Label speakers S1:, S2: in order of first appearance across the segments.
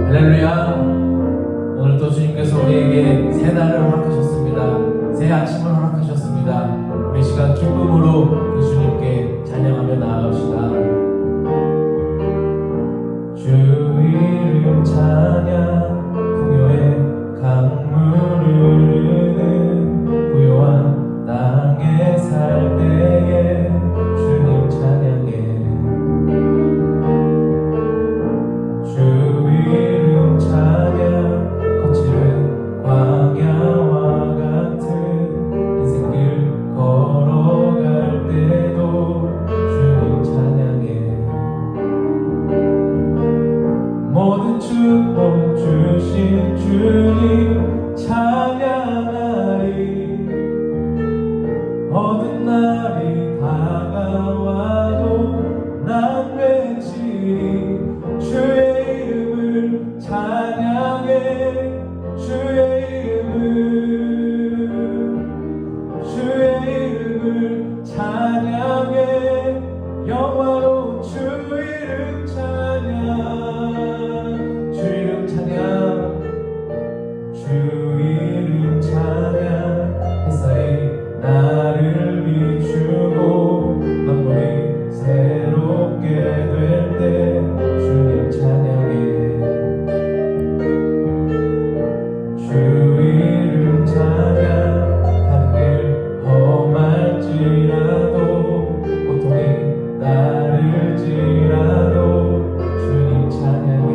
S1: 할렐루야. 오늘도 주님께서 우리에게 새 날을 허락하셨습니다. 새 아침을 허락하셨습니다. 우리 시간 기쁨으로 그 주님께 찬양하며 나아갑시다. 주 이름 찬양, 풍요의 강물을 흐르는 부요한 땅에 살 때에 주님 찬양해. 주 이름 찬양, 거칠은 광야와 같은 인생길 걸어갈 때도 주님 찬양해. 모든 축복 주신 주님 찬양하리. 어두운 날이 다가와도 난 외치리. 주의 이름을 찬양해. 주의 이름을 찬양해. 영화로운 주 이름 찬양. 주 이름 찬양. 주 이름 찬양. 햇살이 나를 비추고 만물이 새롭게 될 때 주님 찬양해. 주 이름 찬양. 가는 길 험할지라도 고통이 따를지라도 주님 찬양해.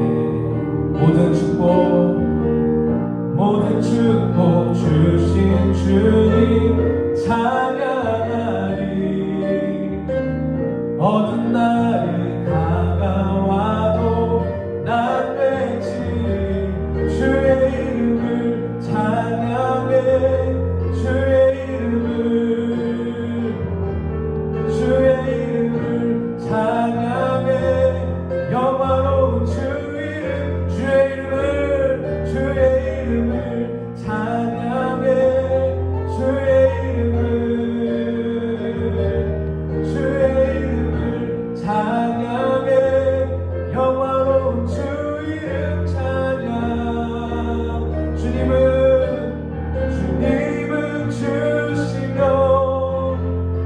S1: 모든 축복 주신 주님 찬양하리. 어두운 날이 다가와도 난 외치리. 주의 이름을 찬양해. 주의 이름을 찬양해. 영화로운 주 이름. 주의 이름을 찬양해. 주의 이름을 찬양해. 영화로운 주 이름 찬양. 주님은 주시며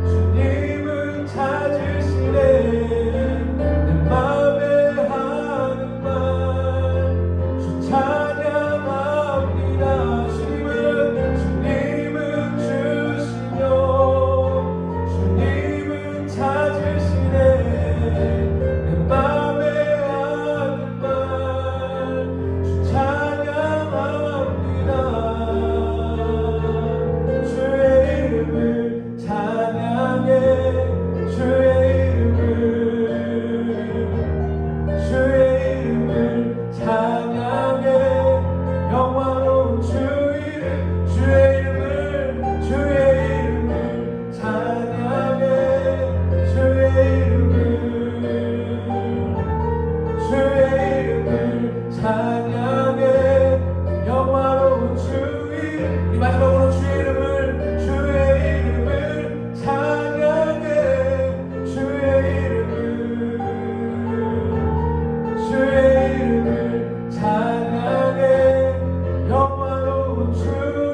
S1: 주님은 찾으시네. 내 맘에 하는 말 주 찬양합니다. 주님은 주시며 주님은 찾으시네. 내 맘에 하는 말 주 찬양합니다. 주의 이름을 찬양해. 주의 이름을 찬양해. 영화로운 주 이름. 주의 이름을 찬양해. 주의 이름을 찬양해. 영화로운 주 이름. 이 마지막으로 주의 이름을 찬양해. 주의 이름을 찬양해. 영화로운 주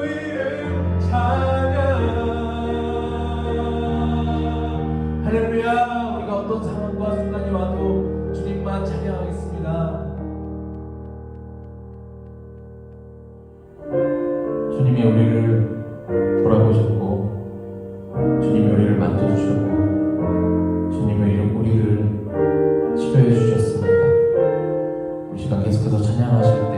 S1: 이름 찬양. 할렐루야. 우리가 어떤 상황과 순간이 와도 주님만 찬양하겠습니다. 주님이 우리를 돌아보셨고 주님이 우리를 만져주셨고 주님이 우리를 치료해 주셨습니다. 우리 시간 계속해서 찬양하실 때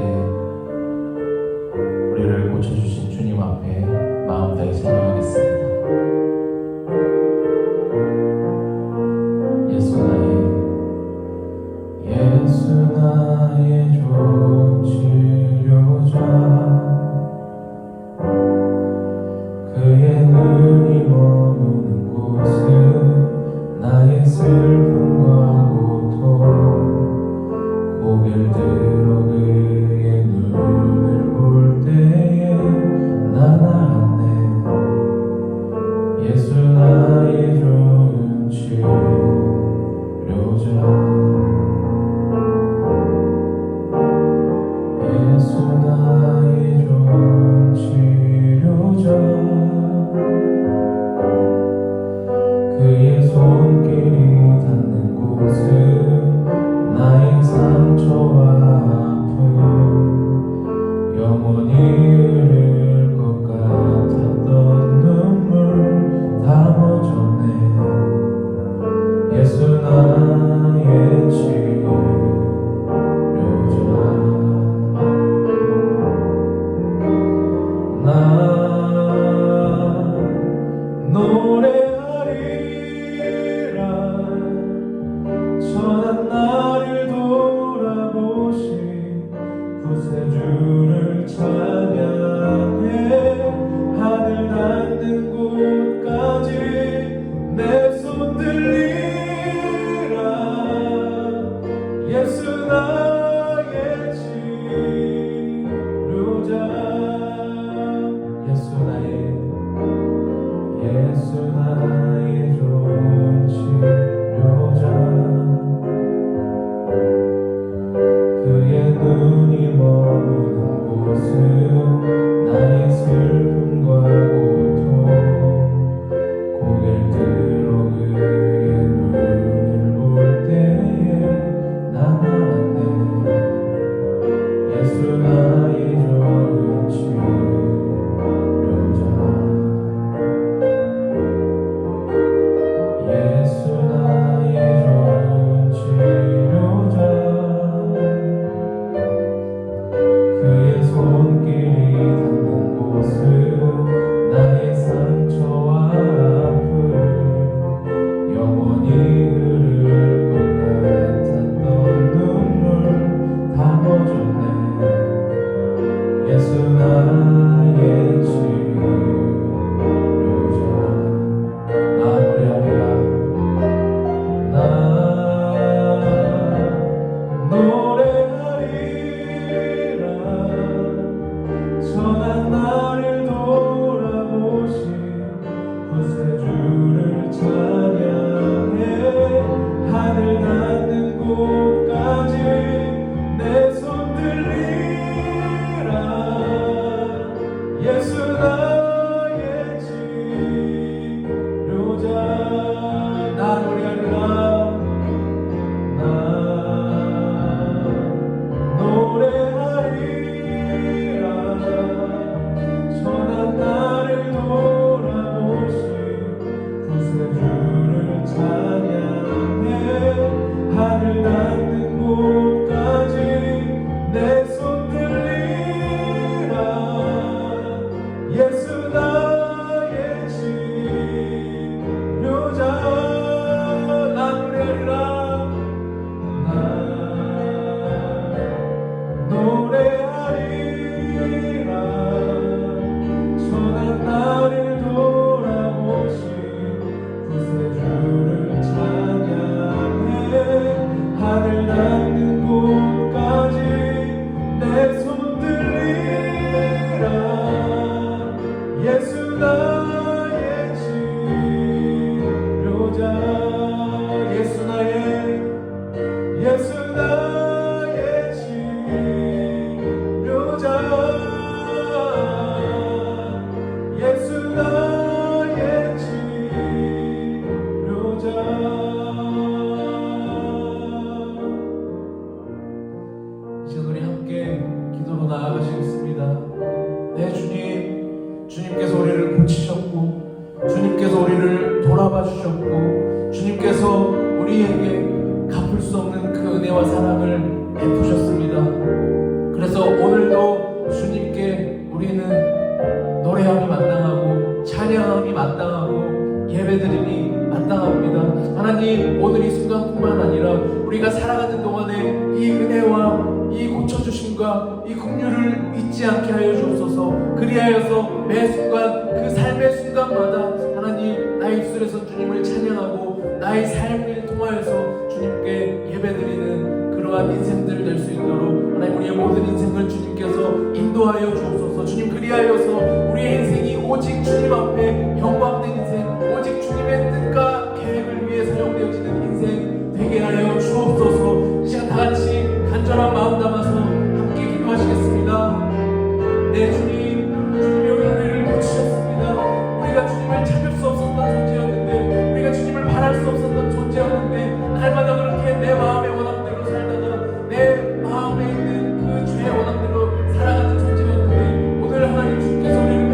S1: 우리를 고쳐주신 주님 앞에 마음 다해 찬양하겠습니다. 예수 나의 좋은 치료자. 그의 눈이 머무는 곳은 나의 슬픔과 고통. 고개를 들어 그의 눈을 볼 때에 나 노래하리라 천한 나를 돌아보신 구세주를 찬양해 하늘 닿는 곳까지 내 손 들리라 예수 나의 치료자 예수 나의 좋은 치료자 그의 눈이 머무는 곳은 나의 슬픔과 고통 고개를 들어 그의 눈을 볼 때에 난 알았네 예수 나의 좋은 치료자 예수 나의 좋은 치료자 그의 손길이 닿는 곳은 나의 상처와 아픔 영원히 흐를 것 같았던 눈물 담아줬네 예수 나의 치료자 나 노래하리라 나 노래하리라 천한 나를 돌아보신 구세주를 찬양해 하늘 닿는 곳까지 내 손 들리라 예수 나의 치료자 나 노래하리라 나 노래하리라 천한 나를 돌아보신 구세주를 찬양해 하늘 닿는 곳까지 내 손 들리라 예수 나의 치료자 나 노래하리라 나 노래하리라 천한 나를 돌아보신 구세주를 찬양해 하늘 닿는 곳까지 내 손 들리라 예수 나의 치료자 예수 나의 치료자 예수 나의 치료자 이제 우리 함께 기도로 나아가시겠습니다. 네 주님 주님께서 우리를 고치셨고 주님께서 우리를 돌아봐 주셨고 주님께서 우리에게 갚을 수 없는 그 은혜와 사랑을 베푸셨습니다. 그래서 오늘도 주님께 우리는 노래함이 마땅하고 찬양함이 마땅하고 예배드림이 마땅합니다. 하나님 오늘 이 순간뿐만 아니라 우리가 살아가는 동안에 이 은혜와 이 고쳐주심과 이 긍휼을 잊지 않게 하여 주옵소서. 그리하여서 매 순간 그 삶의 순간마다 하나님 나의 입술에서 주님을 찬양하고 나의 삶을 통하여서 주님께 예배드리는 그러한 인생들을 될 수 있도록 하나님 우리의 모든 인생을 주님께서 인도하여 주옵소서. 주님 그리하여서 우리의 인생이 오직 주님 앞에 영광된 인생 오직 주님의 뜻과 계획을 위해 사용되어지는 인생 되게 하여 주옵소서. 이 시간 다같이 간절한 마음 담아서 함께 기도하시겠습니다. 네 주님 주님이 우리를 고치셨습니다. 우리가 주님을 찾을 수 없었던 존재였는데 우리가 주님을 바랄 수 없었던 존재였는데 날마다 그렇게 내 마음의 원함대로 살다가 내 마음에 있는 그 죄의 원함대로 살아가는 존재였는데 오늘 하나님 주께서 우리를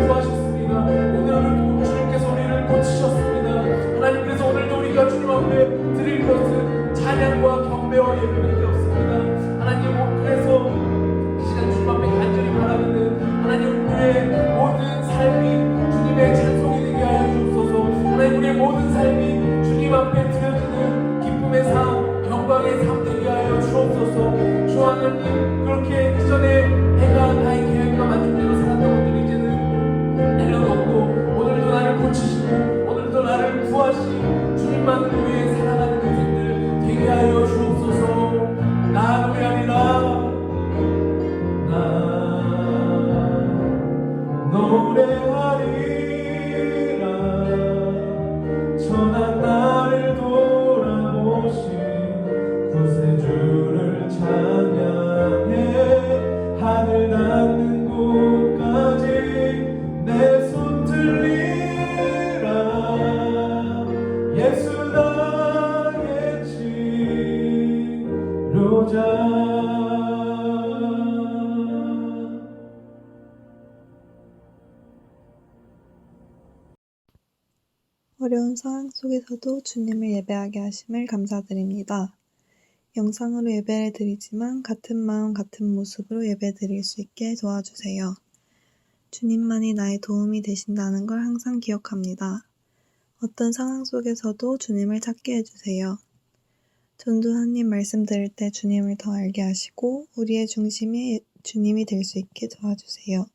S1: 예배하리라. 천한 나를 돌아보신 구세주를 찬양해. 하늘 닿는 곳까지 내 손 들리라. 예수 나의 치료자.
S2: 어려운 상황 속에서도 주님을 예배하게 하심을 감사드립니다. 영상으로 예배를 드리지만 같은 마음 같은 모습으로 예배 드릴 수 있게 도와주세요. 주님만이 나의 도움이 되신다는 걸 항상 기억합니다. 어떤 상황 속에서도 주님을 찾게 해주세요. 전도사님 말씀 들을 때 주님을 더 알게 하시고 우리의 중심이 주님이 될 수 있게 도와주세요.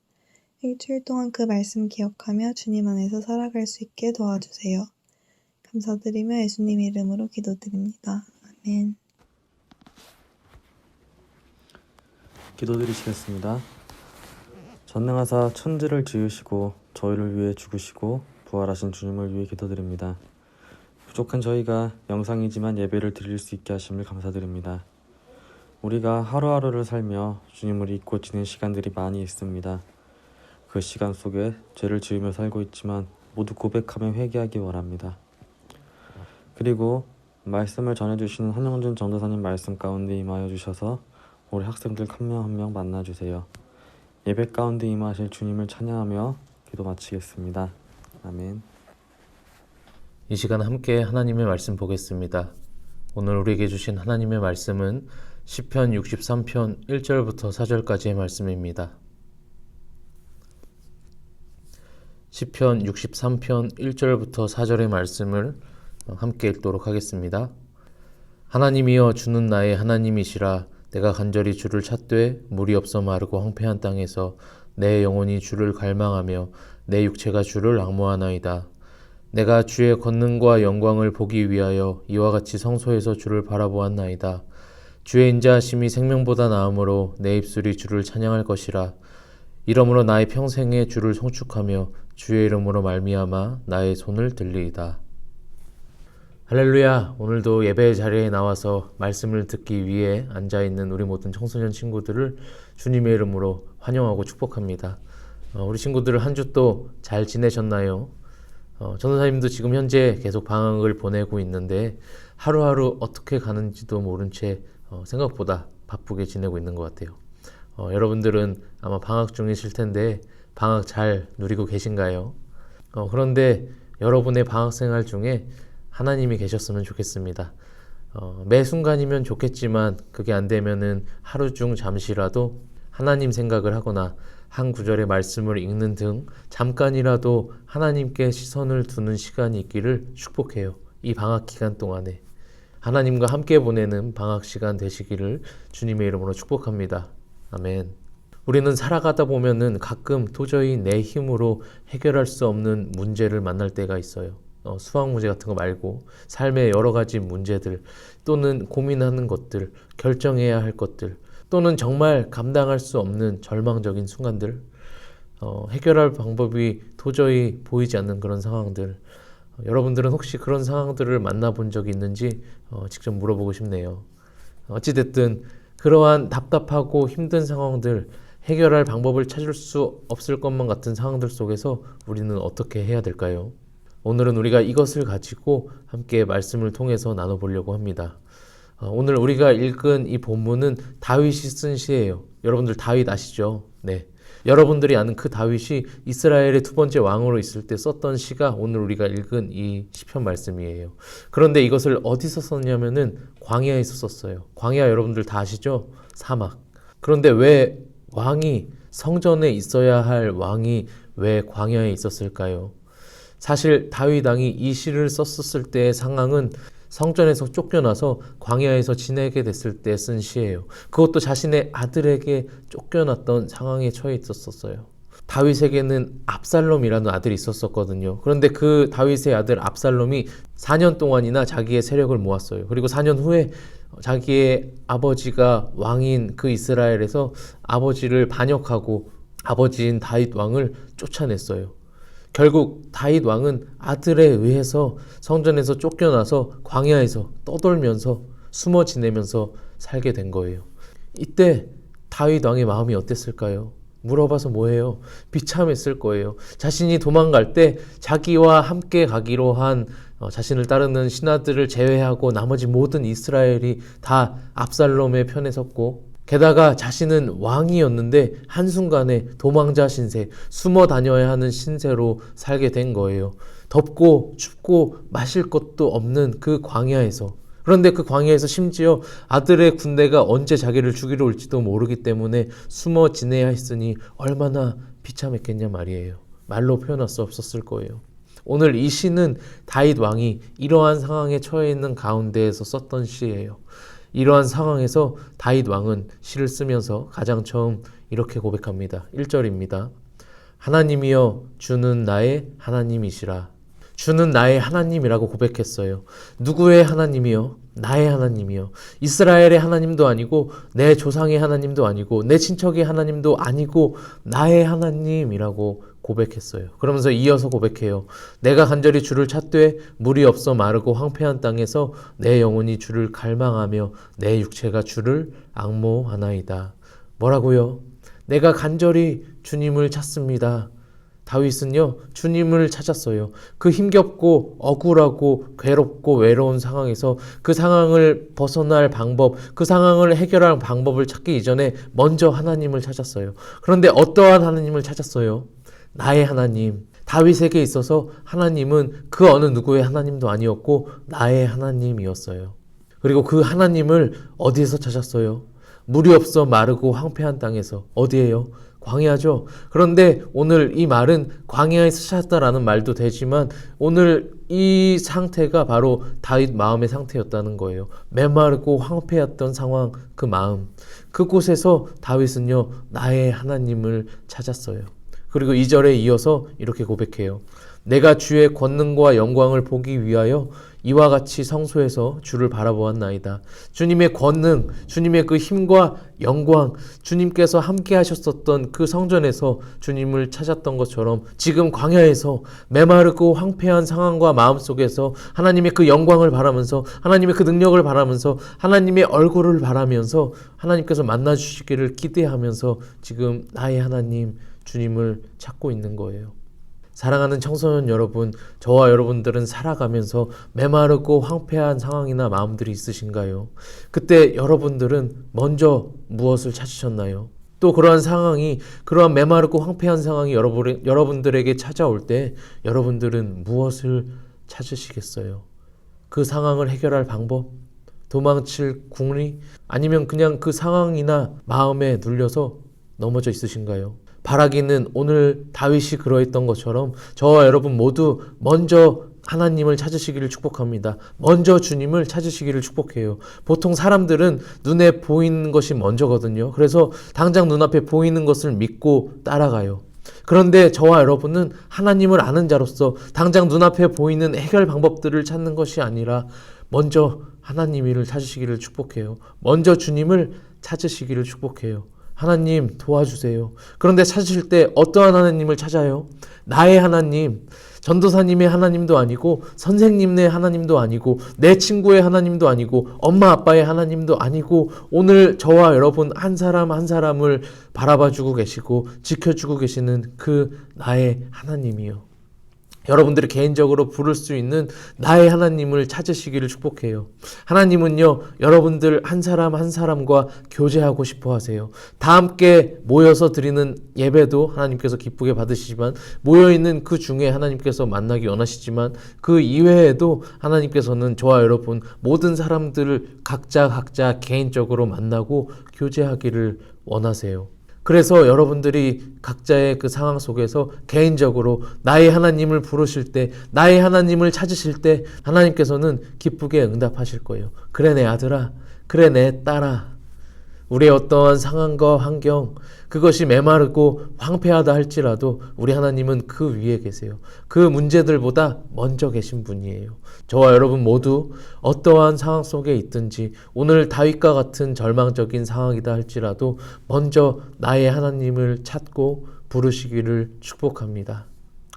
S2: 일주일 동안 그 말씀 기억하며 주님 안에서 살아갈 수 있게 도와주세요. 감사드리며 예수님 이름으로 기도드립니다. 아멘.
S3: 기도드리시겠습니다. 전능하사 천지를 지으시고 저희를 위해 죽으시고 부활하신 주님을 위해 기도드립니다. 부족한 저희가 영상이지만 예배를 드릴 수 있게 하심을 감사드립니다. 우리가 하루하루를 살며 주님을 잊고 지낸 시간들이 많이 있습니다. 그 시간 속에 죄를 지으며 살고 있지만 모두 고백하며 회개하기 원합니다. 그리고 말씀을 전해주시는 한영준 전도사님 말씀 가운데 임하여 주셔서 우리 학생들 한 명 한 명 만나주세요. 예배 가운데 임하실 주님을 찬양하며 기도 마치겠습니다. 아멘.
S4: 이 시간 함께 하나님의 말씀 보겠습니다. 오늘 우리에게 주신 하나님의 말씀은 시편 63편 1절부터 4절까지의 말씀입니다. 시편 63편 1절부터 4절의 말씀을 함께 읽도록 하겠습니다. 하나님이여 주는 나의 하나님이시라. 내가 간절히 주를 찾되 물이 없어 마르고 황폐한 땅에서 내 영혼이 주를 갈망하며 내 육체가 주를 앙모하나이다. 내가 주의 권능과 영광을 보기 위하여 이와 같이 성소에서 주를 바라보았나이다. 주의 인자하심이 생명보다 나으므로 내 입술이 주를 찬양할 것이라. 이러므로 나의 평생에 주를 송축하며 주의 이름으로 말미암아 나의 손을 들리이다. 할렐루야. 오늘도 예배 자리에 나와서 말씀을 듣기 위해 앉아있는 우리 모든 청소년 친구들을 주님의 이름으로 환영하고 축복합니다. 우리 친구들 한 주 또 잘 지내셨나요? 전도사님도 지금 현재 계속 방학을 보내고 있는데 하루하루 어떻게 가는지도 모른 채 생각보다 바쁘게 지내고 있는 것 같아요. 여러분들은 아마 방학 중이실 텐데 방학 잘 누리고 계신가요? 그런데 여러분의 방학 생활 중에 하나님이 계셨으면 좋겠습니다. 매 순간이면 좋겠지만 그게 안 되면은 하루 중 잠시라도 하나님 생각을 하거나 한 구절의 말씀을 읽는 등 잠깐이라도 하나님께 시선을 두는 시간이 있기를 축복해요. 이 방학 기간 동안에 하나님과 함께 보내는 방학 시간 되시기를 주님의 이름으로 축복합니다. 아멘. 우리는 살아가다 보면은 가끔 도저히 내 힘으로 해결할 수 없는 문제를 만날 때가 있어요. 수학 문제 같은 거 말고 삶의 여러 가지 문제들 또는 고민하는 것들, 결정해야 할 것들 또는 정말 감당할 수 없는 절망적인 순간들, 해결할 방법이 도저히 보이지 않는 그런 상황들. 여러분들은 혹시 그런 상황들을 만나본 적이 있는지 직접 물어보고 싶네요. 어찌됐든 그러한 답답하고 힘든 상황들, 해결할 방법을 찾을 수 없을 것만 같은 상황들 속에서 우리는 어떻게 해야 될까요? 오늘은 우리가 이것을 가지고 함께 말씀을 통해서 나눠보려고 합니다. 오늘 우리가 읽은 이 본문은 다윗이 쓴 시예요. 여러분들 다윗 아시죠? 네. 여러분들이 아는 그 다윗이 이스라엘의 두 번째 왕으로 있을 때 썼던 시가 오늘 우리가 읽은 이 시편 말씀이에요. 그런데 이것을 어디서 썼냐면은 광야에서 썼어요. 광야 여러분들 다 아시죠? 사막. 그런데 왜 왕이 성전에 있어야 할 왕이 왜 광야에 있었을까요? 사실 다윗 왕이 이 시를 썼었을 때의 상황은 성전에서 쫓겨나서 광야에서 지내게 됐을 때 쓴 시예요. 그것도 자신의 아들에게 쫓겨났던 상황에 처해 있었어요. 다윗에게는 압살롬이라는 아들이 있었거든요. 그런데 그 다윗의 아들 압살롬이 4년 동안이나 자기의 세력을 모았어요. 그리고 4년 후에 자기의 아버지가 왕인 그 이스라엘에서 아버지를 반역하고 아버지인 다윗 왕을 쫓아냈어요. 결국 다윗 왕은 아들에 의해서 성전에서 쫓겨나서 광야에서 떠돌면서 숨어 지내면서 살게 된 거예요. 이때 다윗 왕의 마음이 어땠을까요? 물어봐서 뭐해요? 비참했을 거예요. 자신이 도망갈 때 자기와 함께 가기로 한 자신을 따르는 신하들을 제외하고 나머지 모든 이스라엘이 다 압살롬의 편에 섰고, 게다가 자신은 왕이었는데 한순간에 도망자 신세, 숨어 다녀야 하는 신세로 살게 된 거예요. 덥고 춥고 마실 것도 없는 그 광야에서, 그런데 그 광야에서 심지어 아들의 군대가 언제 자기를 죽이러 올지도 모르기 때문에 숨어 지내야 했으니 얼마나 비참했겠냐 말이에요. 말로 표현할 수 없었을 거예요. 오늘 이 시는 다윗 왕이 이러한 상황에 처해 있는 가운데에서 썼던 시예요. 이러한 상황에서 다윗 왕은 시를 쓰면서 가장 처음 이렇게 고백합니다. 1절입니다. 하나님이여 주는 나의 하나님이시라. 주는 나의 하나님이라고 고백했어요. 누구의 하나님이요? 나의 하나님이요. 이스라엘의 하나님도 아니고 내 조상의 하나님도 아니고 내 친척의 하나님도 아니고 나의 하나님이라고 고백했어요. 그러면서 이어서 고백해요. 내가 간절히 주를 찾되 물이 없어 마르고 황폐한 땅에서 내 영혼이 주를 갈망하며 내 육체가 주를 앙모하나이다. 뭐라고요? 내가 간절히 주님을 찾습니다. 다윗은요, 주님을 찾았어요. 그 힘겹고 억울하고 괴롭고 외로운 상황에서 그 상황을 벗어날 방법, 그 상황을 해결할 방법을 찾기 이전에 먼저 하나님을 찾았어요. 그런데 어떠한 하나님을 찾았어요? 나의 하나님. 다윗에게 있어서 하나님은 그 어느 누구의 하나님도 아니었고 나의 하나님이었어요. 그리고 그 하나님을 어디에서 찾았어요? 물이 없어 마르고 황폐한 땅에서. 어디예요? 광야죠. 그런데 오늘 이 말은 광야에서 찾았다라는 말도 되지만 오늘 이 상태가 바로 다윗 마음의 상태였다는 거예요. 메마르고 황폐했던 상황, 그 마음. 그곳에서 다윗은요, 나의 하나님을 찾았어요. 그리고 2절에 이어서 이렇게 고백해요. 내가 주의 권능과 영광을 보기 위하여 이와 같이 성소에서 주를 바라보았나이다. 주님의 권능, 주님의 그 힘과 영광, 주님께서 함께 하셨었던 그 성전에서 주님을 찾았던 것처럼 지금 광야에서 메마르고 황폐한 상황과 마음 속에서 하나님의 그 영광을 바라면서 하나님의 그 능력을 바라면서 하나님의 얼굴을 바라면서 하나님께서 만나주시기를 기대하면서 지금 나의 하나님 주님을 찾고 있는 거예요. 사랑하는 청소년 여러분, 저와 여러분들은 살아가면서 메마르고 황폐한 상황이나 마음들이 있으신가요? 그때 여러분들은 먼저 무엇을 찾으셨나요? 또 그러한 상황이, 그러한 메마르고 황폐한 상황이 여러분들에게 찾아올 때 여러분들은 무엇을 찾으시겠어요? 그 상황을 해결할 방법? 도망칠 궁리? 아니면 그냥 그 상황이나 마음에 눌려서 넘어져 있으신가요? 바라기는 오늘 다윗이 그러했던 것처럼 저와 여러분 모두 먼저 하나님을 찾으시기를 축복합니다. 먼저 주님을 찾으시기를 축복해요. 보통 사람들은 눈에 보이는 것이 먼저거든요. 그래서 당장 눈앞에 보이는 것을 믿고 따라가요. 그런데 저와 여러분은 하나님을 아는 자로서 당장 눈앞에 보이는 해결 방법들을 찾는 것이 아니라 먼저 하나님을 찾으시기를 축복해요. 먼저 주님을 찾으시기를 축복해요. 하나님 도와주세요. 그런데 찾으실 때 어떠한 하나님을 찾아요? 나의 하나님, 전도사님의 하나님도 아니고 선생님의 하나님도 아니고 내 친구의 하나님도 아니고 엄마 아빠의 하나님도 아니고 오늘 저와 여러분 한 사람 한 사람을 바라봐주고 계시고 지켜주고 계시는 그 나의 하나님이요. 여러분들이 개인적으로 부를 수 있는 나의 하나님을 찾으시기를 축복해요. 하나님은요, 여러분들 한 사람 한 사람과 교제하고 싶어 하세요. 다 함께 모여서 드리는 예배도 하나님께서 기쁘게 받으시지만, 모여있는 그 중에 하나님께서 만나기 원하시지만, 그 이외에도 하나님께서는 저와 여러분 모든 사람들을 각자 개인적으로 만나고 교제하기를 원하세요. 그래서 여러분들이 각자의 그 상황 속에서 개인적으로 나의 하나님을 부르실 때, 나의 하나님을 찾으실 때 하나님께서는 기쁘게 응답하실 거예요. 그래 내 아들아, 그래 내 딸아. 우리의 어떠한 상황과 환경, 그것이 메마르고 황폐하다 할지라도 우리 하나님은 그 위에 계세요. 그 문제들보다 먼저 계신 분이에요. 저와 여러분 모두 어떠한 상황 속에 있든지 오늘 다윗과 같은 절망적인 상황이다 할지라도 먼저 나의 하나님을 찾고 부르시기를 축복합니다.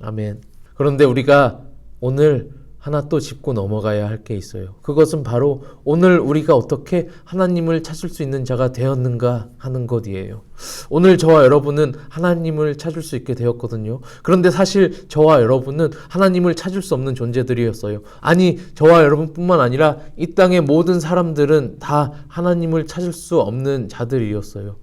S4: 아멘. 그런데 우리가 오늘 하나 또 짚고 넘어가야 할 게 있어요. 그것은 바로 오늘 우리가 어떻게 하나님을 찾을 수 있는 자가 되었는가 하는 것이에요. 오늘 저와 여러분은 하나님을 찾을 수 있게 되었거든요. 그런데 사실 저와 여러분은 하나님을 찾을 수 없는 존재들이었어요. 아니, 저와 여러분뿐만 아니라 이 땅의 모든 사람들은 다 하나님을 찾을 수 없는 자들이었어요.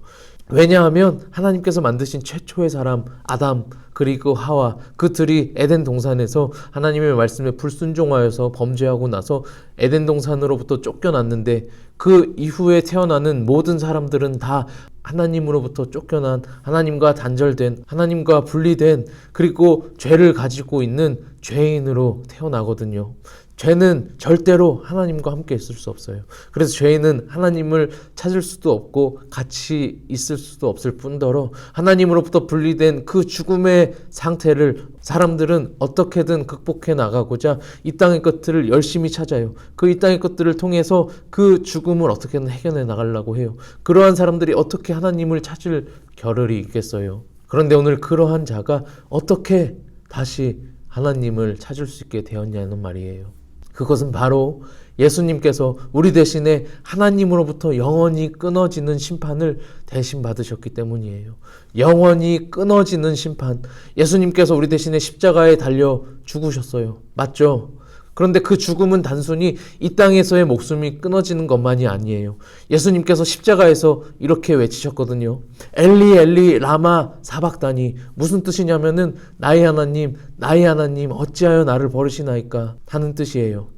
S4: 왜냐하면 하나님께서 만드신 최초의 사람 아담 그리고 하와, 그들이 에덴 동산에서 하나님의 말씀에 불순종하여서 범죄하고 나서 에덴 동산으로부터 쫓겨났는데, 그 이후에 태어나는 모든 사람들은 다 하나님으로부터 쫓겨난, 하나님과 단절된, 하나님과 분리된, 그리고 죄를 가지고 있는 죄인으로 태어나거든요. 죄는 절대로 하나님과 함께 있을 수 없어요. 그래서 죄인은 하나님을 찾을 수도 없고 같이 있을 수도 없을 뿐더러 하나님으로부터 분리된 그 죽음의 상태를 사람들은 어떻게든 극복해 나가고자 이 땅의 것들을 열심히 찾아요. 그 이 땅의 것들을 통해서 그 죽음을 어떻게든 해결해 나가려고 해요. 그러한 사람들이 어떻게 하나님을 찾을 겨를이 있겠어요. 그런데 오늘 그러한 자가 어떻게 다시 하나님을 찾을 수 있게 되었냐는 말이에요. 그것은 바로 예수님께서 우리 대신에 하나님으로부터 영원히 끊어지는 심판을 대신 받으셨기 때문이에요. 영원히 끊어지는 심판. 예수님께서 우리 대신에 십자가에 달려 죽으셨어요. 맞죠? 그런데 그 죽음은 단순히 이 땅에서의 목숨이 끊어지는 것만이 아니에요. 예수님께서 십자가에서 이렇게 외치셨거든요. 엘리 엘리 라마 사박다니. 무슨 뜻이냐면은 나의 하나님 어찌하여 나를 버리시나이까 하는 뜻이에요.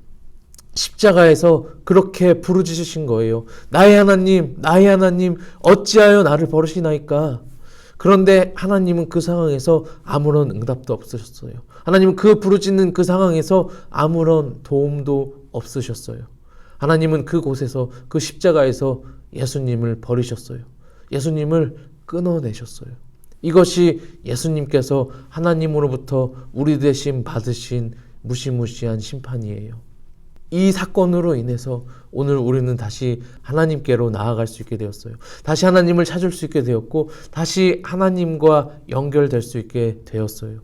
S4: 십자가에서 그렇게 부르짖으신 거예요. 나의 하나님 어찌하여 나를 버리시나이까. 그런데 하나님은 그 상황에서 아무런 응답도 없으셨어요. 하나님은 그 부르짖는 그 상황에서 아무런 도움도 없으셨어요. 하나님은 그곳에서, 그 십자가에서 예수님을 버리셨어요. 예수님을 끊어내셨어요. 이것이 예수님께서 하나님으로부터 우리 대신 받으신 무시무시한 심판이에요. 이 사건으로 인해서 오늘 우리는 다시 하나님께로 나아갈 수 있게 되었어요. 다시 하나님을 찾을 수 있게 되었고, 다시 하나님과 연결될 수 있게 되었어요.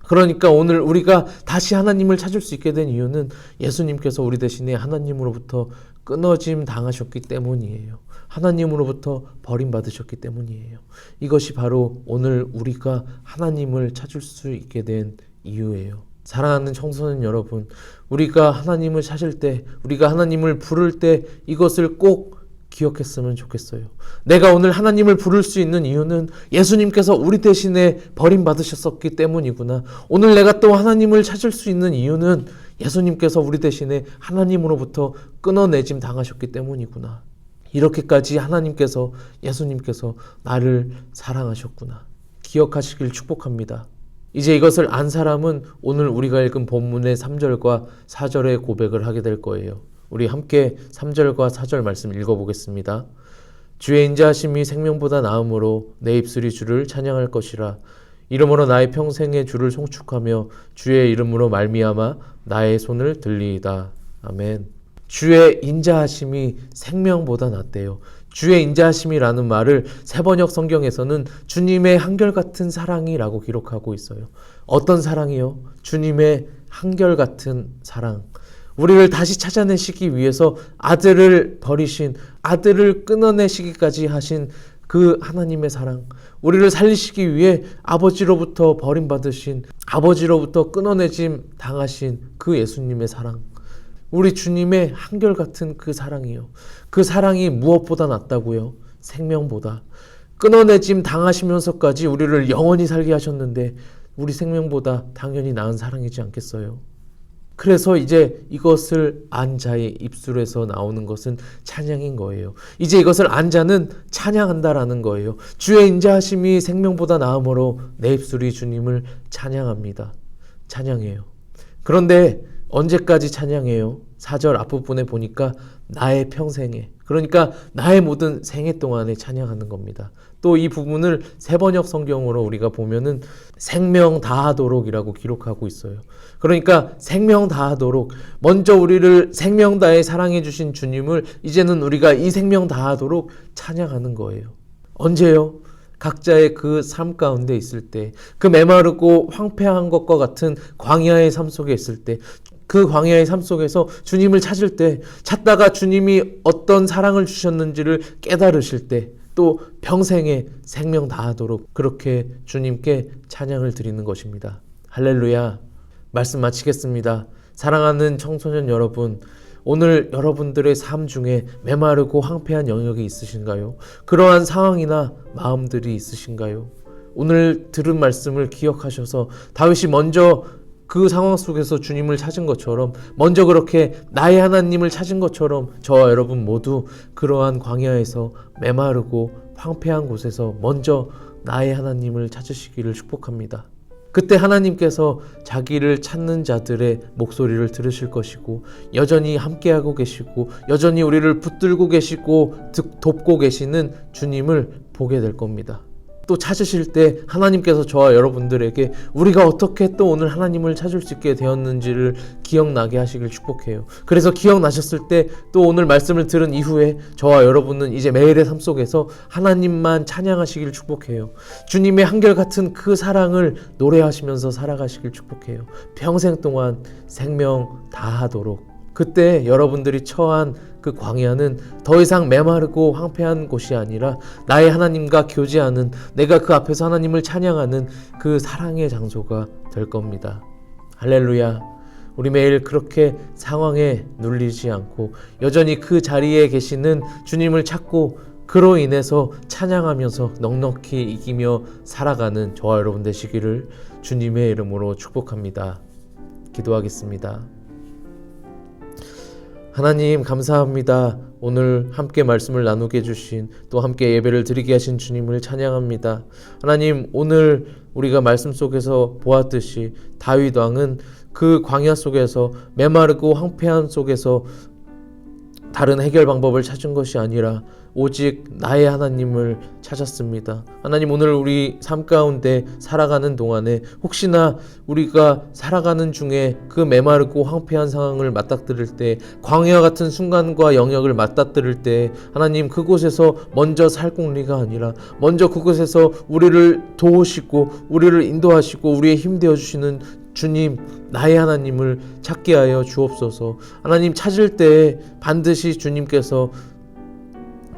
S4: 그러니까 오늘 우리가 다시 하나님을 찾을 수 있게 된 이유는 예수님께서 우리 대신에 하나님으로부터 끊어짐 당하셨기 때문이에요. 하나님으로부터 버림받으셨기 때문이에요. 이것이 바로 오늘 우리가 하나님을 찾을 수 있게 된 이유예요. 사랑하는 청소년 여러분, 우리가 하나님을 찾을 때, 우리가 하나님을 부를 때 이것을 꼭 기억했으면 좋겠어요. 내가 오늘 하나님을 부를 수 있는 이유는 예수님께서 우리 대신에 버림받으셨었기 때문이구나. 오늘 내가 또 하나님을 찾을 수 있는 이유는 예수님께서 우리 대신에 하나님으로부터 끊어내짐 당하셨기 때문이구나. 이렇게까지 하나님께서, 예수님께서 나를 사랑하셨구나. 기억하시길 축복합니다. 이제 이것을 안 사람은 오늘 우리가 읽은 본문의 3절과 4절의 고백을 하게 될 거예요. 우리 함께 3절과 4절 말씀 읽어보겠습니다. 주의 인자하심이 생명보다 나음으로 내 입술이 주를 찬양할 것이라. 이러므로 나의 평생에 주를 송축하며 주의 이름으로 말미암아 나의 손을 들리이다. 아멘. 주의 인자하심이 생명보다 낫대요. 주의 인자하심이라는 말을 세번역 성경에서는 주님의 한결같은 사랑이라고 기록하고 있어요. 어떤 사랑이요? 주님의 한결같은 사랑. 우리를 다시 찾아내시기 위해서 아들을 버리신, 아들을 끊어내시기까지 하신 그 하나님의 사랑. 우리를 살리시기 위해 아버지로부터 버림받으신, 아버지로부터 끊어내짐 당하신 그 예수님의 사랑. 우리 주님의 한결같은 그 사랑이요. 그 사랑이 무엇보다 낫다고요? 생명보다. 끊어내짐 당하시면서까지 우리를 영원히 살게 하셨는데 우리 생명보다 당연히 나은 사랑이지 않겠어요? 그래서 이제 이것을 안 자의 입술에서 나오는 것은 찬양인 거예요. 이제 이것을 안 자는 찬양한다라는 거예요. 주의 인자하심이 생명보다 나음으로 내 입술이 주님을 찬양합니다. 찬양해요. 그런데 언제까지 찬양해요? 4절 앞부분에 보니까 나의 평생에, 그러니까 나의 모든 생애 동안에 찬양하는 겁니다. 또 이 부분을 세번역 성경으로 우리가 보면은 생명 다하도록이라고 기록하고 있어요. 그러니까 생명 다하도록, 먼저 우리를 생명 다해 사랑해 주신 주님을 이제는 우리가 이 생명 다하도록 찬양하는 거예요. 언제요? 각자의 그 삶 가운데 있을 때, 그 메마르고 황폐한 것과 같은 광야의 삶 속에 있을 때, 그 광야의 삶 속에서 주님을 찾을 때, 찾다가 주님이 어떤 사랑을 주셨는지를 깨달으실 때, 또 평생에 생명 다하도록 그렇게 주님께 찬양을 드리는 것입니다. 할렐루야. 말씀 마치겠습니다. 사랑하는 청소년 여러분, 오늘 여러분들의 삶 중에 메마르고 황폐한 영역이 있으신가요? 그러한 상황이나 마음들이 있으신가요? 오늘 들은 말씀을 기억하셔서 다윗이 먼저 그 상황 속에서 주님을 찾은 것처럼, 먼저 그렇게 나의 하나님을 찾은 것처럼 저와 여러분 모두 그러한 광야에서 메마르고 황폐한 곳에서 먼저 나의 하나님을 찾으시기를 축복합니다. 그때 하나님께서 자기를 찾는 자들의 목소리를 들으실 것이고, 여전히 함께하고 계시고, 여전히 우리를 붙들고 계시고 돕고 계시는 주님을 보게 될 겁니다. 또 찾으실 때 하나님께서 저와 여러분들에게 우리가 어떻게 또 오늘 하나님을 찾을 수 있게 되었는지를 기억나게 하시길 축복해요. 그래서 기억나셨을 때 또 오늘 말씀을 들은 이후에 저와 여러분은 이제 매일의 삶 속에서 하나님만 찬양하시길 축복해요. 주님의 한결같은 그 사랑을 노래하시면서 살아가시길 축복해요. 평생 동안 생명 다하도록. 그때 여러분들이 처한 그 광야는 더 이상 메마르고 황폐한 곳이 아니라 나의 하나님과 교제하는, 내가 그 앞에서 하나님을 찬양하는 그 사랑의 장소가 될 겁니다. 할렐루야. 우리 매일 그렇게 상황에 눌리지 않고 여전히 그 자리에 계시는 주님을 찾고, 그로 인해서 찬양하면서 넉넉히 이기며 살아가는 저와 여러분 되시기를 주님의 이름으로 축복합니다. 기도하겠습니다. 하나님 감사합니다. 오늘 함께 말씀을 나누게 해주신, 또 함께 예배를 드리게 하신 주님을 찬양합니다. 하나님, 오늘 우리가 말씀 속에서 보았듯이 다윗 왕은 그 광야 속에서 메마르고 황폐한 속에서 다른 해결 방법을 찾은 것이 아니라 오직 나의 하나님을 찾았습니다. 하나님, 오늘 우리 삶 가운데 살아가는 동안에 혹시나 우리가 살아가는 중에 그 메마르고 황폐한 상황을 맞닥뜨릴 때, 광야 같은 순간과 영역을 맞닥뜨릴 때, 하나님 그곳에서 먼저 살 공리가 아니라 먼저 그곳에서 우리를 도우시고 우리를 인도하시고 우리의 힘 되어주시는 주님, 나의 하나님을 찾게 하여 주옵소서. 하나님, 찾을 때 반드시 주님께서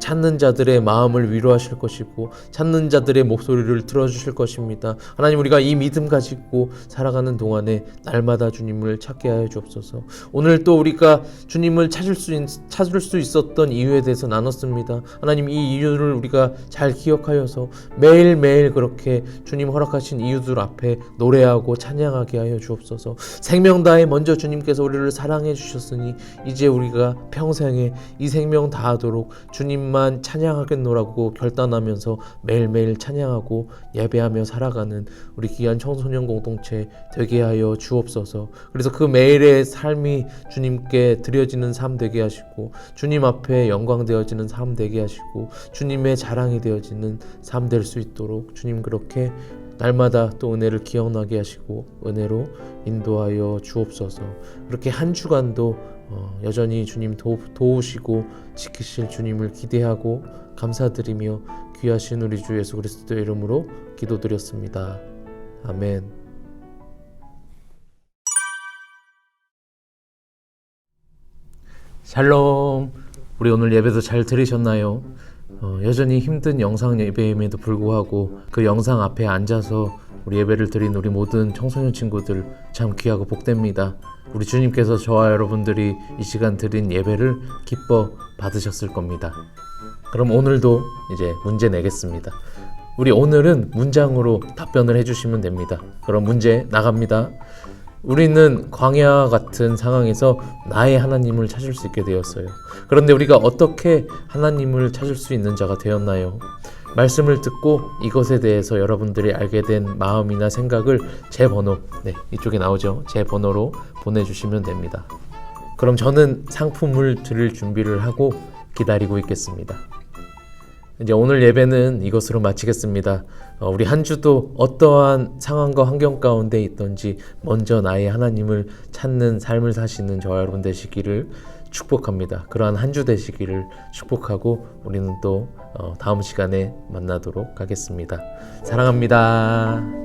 S4: 찾는 자들의 마음을 위로하실 것이고 찾는 자들의 목소리를 들어주실 것입니다. 하나님, 우리가 이 믿음 가지고 살아가는 동안에 날마다 주님을 찾게 하여 주옵소서. 오늘 또 우리가 주님을 찾을 수 있었던 이유에 대해서 나눴습니다. 하나님, 이 이유를 우리가 잘 기억하여서 매일매일 그렇게 주님 허락하신 이유들 앞에 노래하고 찬양하게 하여 주옵소서. 생명 다해 먼저 주님께서 우리를 사랑해 주셨으니 이제 우리가 평생에 이 생명 다하도록 주님만 찬양하겠노라고 결단하면서 매일매일 찬양하고 예배하며 살아가는 우리 귀한 청소년 공동체 되게 하여 주옵소서. 그래서 그 매일의 삶이 주님께 드려지는 삶 되게 하시고 주님 앞에 영광 되어지는 삶 되게 하시고 주님의 자랑이 되어지는 삶 될 수 있도록 주님 그렇게 날마다 또 은혜를 기억나게 하시고 은혜로 인도하여 주옵소서. 그렇게 한 주간도 여전히 주님 도우시고 지키실 주님을 기대하고 감사드리며 귀하신 우리 주 예수 그리스도의 이름으로 기도드렸습니다. 아멘. 샬롬. 우리 오늘 예배도 잘 들으셨나요? 여전히 힘든 영상 예배임에도 불구하고 그 영상 앞에 앉아서 우리 예배를 드린 우리 모든 청소년 친구들 참 귀하고 복됩니다. 우리 주님께서 저와 여러분들이 이 시간 드린 예배를 기뻐 받으셨을 겁니다. 그럼 오늘도 이제 문제 내겠습니다. 우리 오늘은 문장으로 답변을 해주시면 됩니다. 그럼 문제 나갑니다. 우리는 광야 같은 상황에서 나의 하나님을 찾을 수 있게 되었어요. 그런데 우리가 어떻게 하나님을 찾을 수 있는 자가 되었나요? 말씀을 듣고 이것에 대해서 여러분들이 알게 된 마음이나 생각을 제 번호, 이쪽에 나오죠? 제 번호로 보내주시면 됩니다. 그럼 저는 상품을 드릴 준비를 하고 기다리고 있겠습니다. 이제 오늘 예배는 이것으로 마치겠습니다. 우리 한 주도 어떠한 상황과 환경 가운데 있던지 먼저 나의 하나님을 찾는 삶을 사시는 저와 여러분 되시기를 축복합니다. 그러한 한 주 되시기를 축복하고 우리는 또 다음 시간에 만나도록 하겠습니다. 사랑합니다.